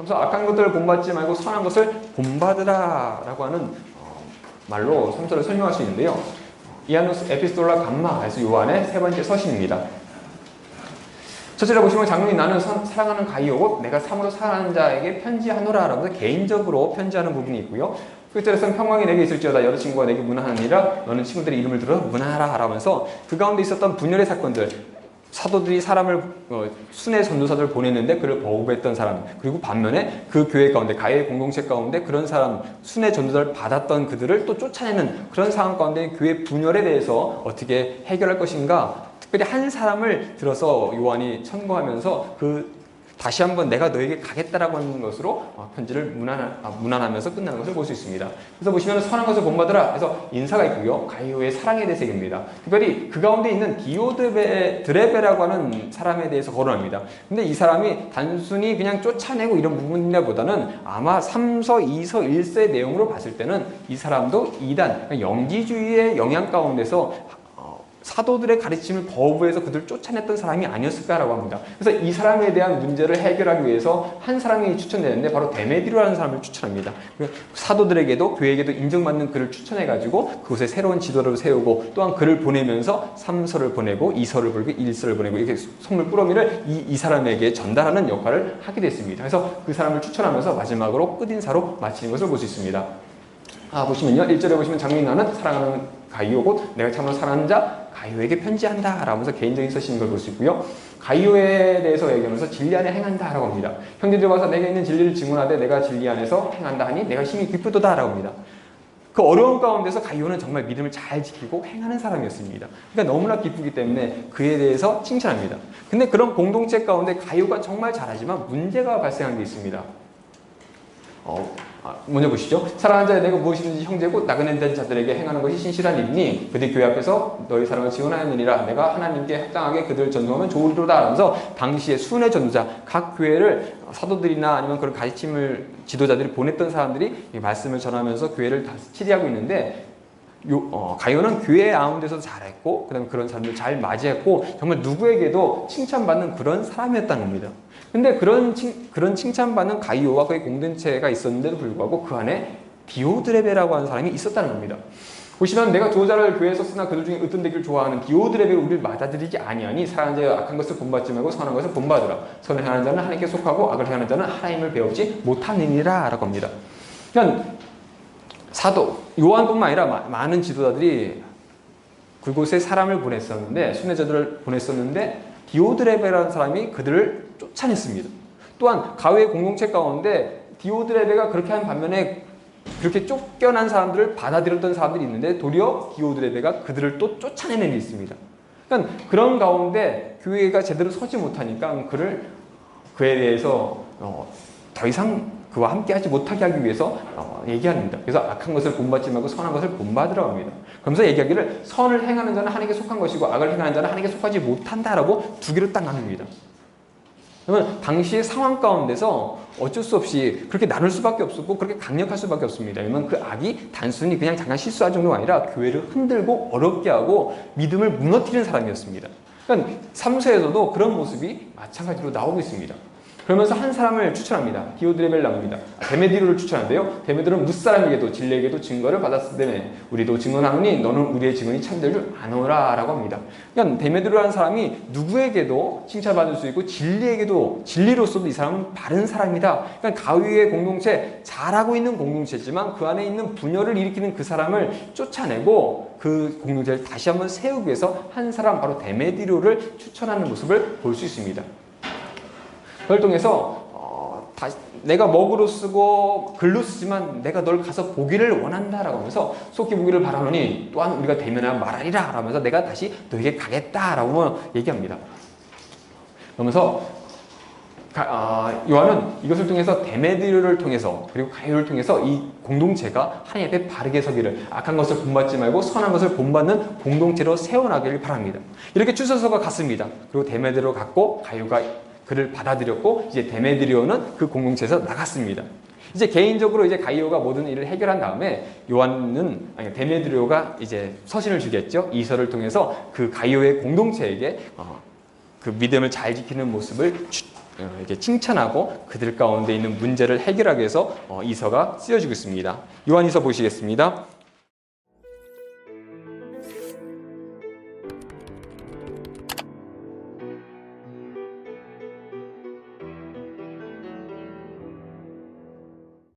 그래서 악한 것들을 본받지 말고 선한 것을 본받으라 라고 하는 말로 3절을 설명할 수 있는데요. 이아누스 에피스톨라 감마에서 요한의 세 번째 서신입니다. 첫째로 보시면 장로님 나는 사랑하는 가이오고 내가 참으로 사랑하는 자에게 편지하노라 라고 개인적으로 편지하는 부분이 있고요. 끝절에서는 평강이 내게 있을지어다 여자친구가 내게 문안하느니라 너는 친구들의 이름을 들어 문안하라 라면서 그 가운데 있었던 분열의 사건들, 사도들이 사람을 순회 전도사들을 보냈는데 그를 보호했던 사람, 그리고 반면에 그 교회 가운데 가해의 공동체 가운데 그런 사람 순회 전도사를 받았던 그들을 또 쫓아내는 그런 상황 가운데 교회 분열에 대해서 어떻게 해결할 것인가, 특별히 한 사람을 들어서 요한이 천거하면서 다시 한번 내가 너에게 가겠다라고 하는 것으로 편지를 문안하면서 끝나는 것을 볼 수 있습니다. 그래서 보시면 선한 것을 본받으라 해서 인사가 있고요. 가이오의 사랑에 대해서 얘기합니다. 특별히 그 가운데 있는 디오드레베라고 하는 사람에 대해서 거론합니다. 근데 이 사람이 단순히 그냥 쫓아내고 이런 부분이라보다는 아마 3서, 2서, 1서의 내용으로 봤을 때는 이 사람도 이단, 영지주의의 영향 가운데서 사도들의 가르침을 거부해서 그들을 쫓아냈던 사람이 아니었을까라고 합니다. 그래서 이 사람에 대한 문제를 해결하기 위해서 한 사람이 추천되는데 바로 데메디로라는 사람을 추천합니다. 사도들에게도 교회에게도 인정받는 그를 추천해가지고 그곳에 새로운 지도를 세우고 또한 그를 보내면서 3서를 보내고 2서를 보내고 1서를 보내고 이렇게 선물 꾸러미를 이 사람에게 전달하는 역할을 하게 됐습니다. 그래서 그 사람을 추천하면서 마지막으로 끝인사로 마치는 것을 볼 수 있습니다. 보시면요. 1절에 보시면 장로님 나는 사랑하는 가이오 곧 내가 참으로 사랑하는 자 가이오에게 편지한다 라면서 개인적인 서신인 걸 볼 수 있고요. 가이오에 대해서 얘기하면서 진리 안에 행한다 라고 합니다. 형제들 와서 내게 있는 진리를 증언하되 내가 진리 안에서 행한다 하니 내가 힘이 기쁘도다 라고 합니다. 그 어려운 가운데서 가이오는 정말 믿음을 잘 지키고 행하는 사람이었습니다. 그러니까 너무나 기쁘기 때문에 그에 대해서 칭찬합니다. 근데 그런 공동체 가운데 가이오가 정말 잘하지만 문제가 발생한 게 있습니다. 먼저 보시죠. 사랑하는 자에 내가 무엇이든지 형제고 나그네 된 자들에게 행하는 것이 신실한 일이니 그들 교회 앞에서 너희 사랑을 지원하였느니라. 내가 하나님께 합당하게 그들을 전도하면 좋으리로다 하면서 당시에 순회 전도자 각 교회를 사도들이나 아니면 그런 가르침을 지도자들이 보냈던 사람들이 이 말씀을 전하면서 교회를 다 치리하고 있는데 가이오는 교회 아운데서 잘했고 그 다음에 그런 사람들 잘 맞이했고 정말 누구에게도 칭찬받는 그런 사람이었다는 겁니다. 근데 그런 칭찬받는 가이오와 그의 공동체가 있었는데도 불구하고 그 안에 디오드레베라고 하는 사람이 있었다는 겁니다. 보시면 내가 두어자를 교회에 썼으나 그들 중에 어떤 되기를 좋아하는 디오드레베가 우리를 맞아들이지 아니하니 사랑하는 자여 악한 것을 본받지 말고 선한 것을 본받으라. 선을 행하는 자는 하나님께 속하고 악을 행하는 자는 하나님을 배우지 못하느니라 라고 합니다. 그러니까 사도 요한뿐만 아니라 많은 지도자들이 그곳에 사람을 보냈었는데 순회자들을 보냈었는데 디오드레베라는 사람이 그들을 쫓아냈습니다. 또한 가외 공동체 가운데 디오드레베가 그렇게 한 반면에 그렇게 쫓겨난 사람들을 받아들였던 사람들이 있는데 도리어 디오드레베가 그들을 또 쫓아내는 일이 있습니다. 그러니까 그런 가운데 교회가 제대로 서지 못하니까 그에 대해서 더 이상 그와 함께하지 못하게 하기 위해서 얘기합니다. 그래서 악한 것을 본받지 말고 선한 것을 본받으라고 합니다. 그러면서 얘기하기를 선을 행하는 자는 하나님께 속한 것이고 악을 행하는 자는 하나님께 속하지 못한다라고 두 개로 딱 나눕니다. 그러면 당시의 상황 가운데서 어쩔 수 없이 그렇게 나눌 수밖에 없었고 그렇게 강력할 수밖에 없습니다. 왜냐하면 그 악이 단순히 그냥 잠깐 실수할 정도가 아니라 교회를 흔들고 어렵게 하고 믿음을 무너뜨리는 사람이었습니다. 그러니까 3서에서도 그런 모습이 마찬가지로 나오고 있습니다. 그러면서 한 사람을 추천합니다. 디오드레벨을 나옵니다. 데메디로를 추천하는데요. 데메디로는 무사람에게도 진리에게도 증거를 받았을 때문에 우리도 증언하노니 너는 우리의 증언이 참될 줄 아노라 라고 합니다. 그러니까 데메디로라는 사람이 누구에게도 칭찬받을 수 있고 진리로서도 이 사람은 바른 사람이다. 그러니까 가위의 공동체, 잘하고 있는 공동체지만 그 안에 있는 분열을 일으키는 그 사람을 쫓아내고 그 공동체를 다시 한번 세우기 위해서 한 사람 바로 데메디로를 추천하는 모습을 볼 수 있습니다. 그걸 통해서 내가 먹으로 쓰고 글로 쓰지만 내가 널 가서 보기를 원한다라고 하면서 속히 보기를 바라노니 또한 우리가 대면하여 말하리라 라면서 내가 다시 너에게 가겠다라고 얘기합니다. 그러면서 요한은 이것을 통해서 데메디로를 통해서 그리고 가이오를 통해서 이 공동체가 하나님 앞에 바르게 서기를 악한 것을 본받지 말고 선한 것을 본받는 공동체로 세워나기를 바랍니다. 이렇게 추서서가 갔습니다. 그리고 데메디로 갔고 가이오가 그를 받아들였고 이제 데메드리오는 그 공동체에서 나갔습니다. 이제 개인적으로 이제 가이오가 모든 일을 해결한 다음에 데메드리오가 이제 서신을 주겠죠. 이 서를 통해서 그 가이오의 공동체에게 그 믿음을 잘 지키는 모습을 이렇게 칭찬하고 그들 가운데 있는 문제를 해결하기 위해서 이서가 쓰여지고 있습니다. 요한이서 보시겠습니다.